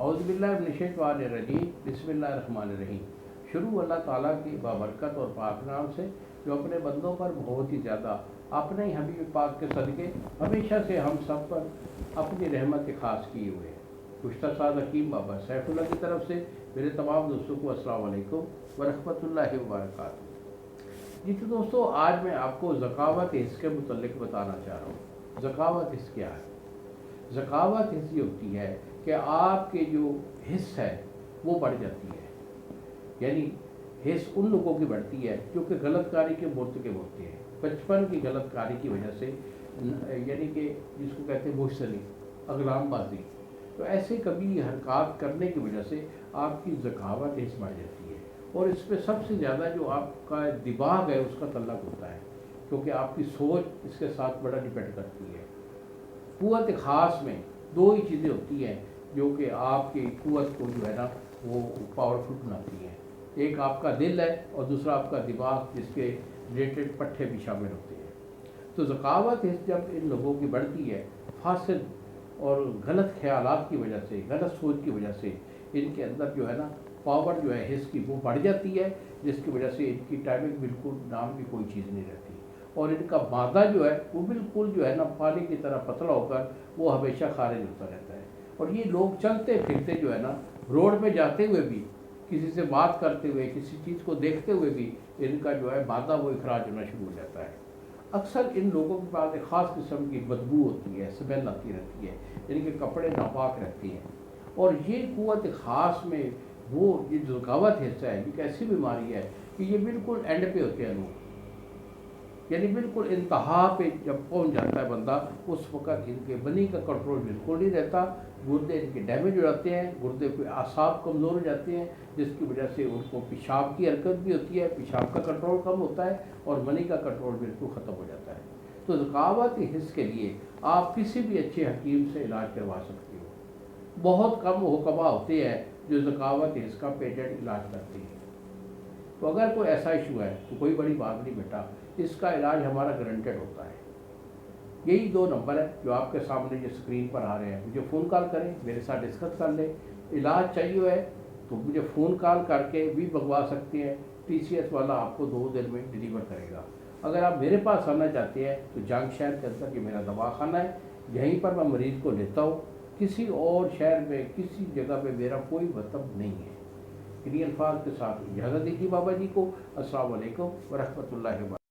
औज़ुबिल्लाहिमिनश्शैतानिर्रजीम बिस्मिल्लाहिर्रहमानिर्रहीम। शुरू अल्लाह ताला की बाबरकत और पाक नाम से जो अपने बंदों पर बहुत ही ज़्यादा अपने ही हबीब पाक के सदक़े हमेशा से हम सब पर अपनी रहमत ख़ास किए हुए हैं। गुज़श्ता साल हकीम बाबा सैफुल्लाह की तरफ से मेरे तमाम दोस्तों को अस्सलाम वालेकुम व रहमतुल्लाहि व बरकातुहू। जी तो दोस्तों, आज मैं आपको ज़कावत हिस्स के मुतल्लिक़ बताना चाह रहा हूँ। ज़कावत हिस्स क्या है? ज़कावत हिस्स ये होती है कि आपके जो हिस्स है वो बढ़ जाती है, यानी हिस्स उन लोगों की बढ़ती है जो कि गलतकारी के मुर्तकिब होते हैं, बचपन की गलतकारी की वजह से, यानी कि जिसको कहते हैं मुश्तनी अगलामबाजी। तो ऐसे कभी हरकत करने की वजह से आपकी ज़कावत हिस्स बढ़ जाती है, और इस पर सबसे ज़्यादा जो आपका दिमाग है उसका तल्लक होता है, क्योंकि आपकी सोच इसके साथ बड़ा डिपेंड करती है। क़ुव्वत ख़ास में दो ही चीज़ें होती हैं जो कि आपकी क़ुव्वत को जो है ना वो पावरफुल बनाती हैं। एक आपका दिल है और दूसरा आपका दिमाग, जिसके रिलेटेड पट्टे भी शामिल होते हैं। तो ज़कावत जब इन लोगों की बढ़ती है, फासिद और गलत ख्यालात की वजह से, गलत सोच की वजह से इनके अंदर जो है ना पावर जो है हिस्स की वो बढ़ जाती है, जिसकी वजह से इनकी टाइमिंग बिल्कुल नाम की कोई चीज़ नहीं रहती, और इनका मादा जो है वो बिल्कुल जो है ना पानी की तरह पतला होकर वो हमेशा खारिज होता रहता है। और ये लोग चलते फिरते जो है ना, रोड पे जाते हुए भी, किसी से बात करते हुए, किसी चीज़ को देखते हुए भी इनका जो है मादा वो इखराज होना शुरू हो जाता है। अक्सर इन लोगों के पास एक ख़ास किस्म की बदबू होती है, स्मेल आती रहती है, इनके कपड़े नापाक रहते हैं। और ये क़ुव्वत ख़ास में वो ये जो ज़कावत हिस्सा है, एक ऐसी बीमारी है कि ये बिल्कुल एंड पे होते हैं लोग, यानी बिल्कुल इंतहा पे जब पहुंच जाता है बंदा, उस वक़्त इनके बनी का कंट्रोल बिल्कुल नहीं रहता, गुर्दे इनके डैमेज हो जाते हैं, गुर्दे के आसाब कमज़ोर हो जाते हैं, जिसकी वजह से उनको पेशाब की हरकत भी होती है, पेशाब का कंट्रोल कम होता है और मनी का कंट्रोल बिल्कुल ख़त्म हो जाता है। तो ज़कावत हिस्स के लिए आप किसी भी अच्छे हकीम से इलाज करवा सकते हो। बहुत कम हुक्मा होते हैं जो ज़कावत हिस्स का पेटेंट इलाज करते हैं। तो अगर कोई ऐसा इशू है तो कोई बड़ी बात नहीं बेटा, इसका इलाज हमारा गारंटेड होता है। यही दो नंबर है जो आपके सामने जो स्क्रीन पर आ रहे हैं, मुझे फ़ोन कॉल करें, मेरे साथ डिस्कस कर लें। इलाज चाहिए है तो मुझे फ़ोन कॉल करके भी मंगवा सकते हैं, TCS वाला आपको 2 दिन में डिलीवर करेगा। अगर आप मेरे पास आना चाहते हैं तो जंग शहर के अंदर ये मेरा दवाखाना है, यहीं पर मैं मरीज़ को लेता हूँ, किसी और शहर में किसी जगह पे मेरा कोई मतलब नहीं है। इन्हीं अल्फाज के साथ इजाज़त दीजिए बाबा जी को। अस्सलाम वालेकुम व रहमतुल्लाहि व बरकातहू।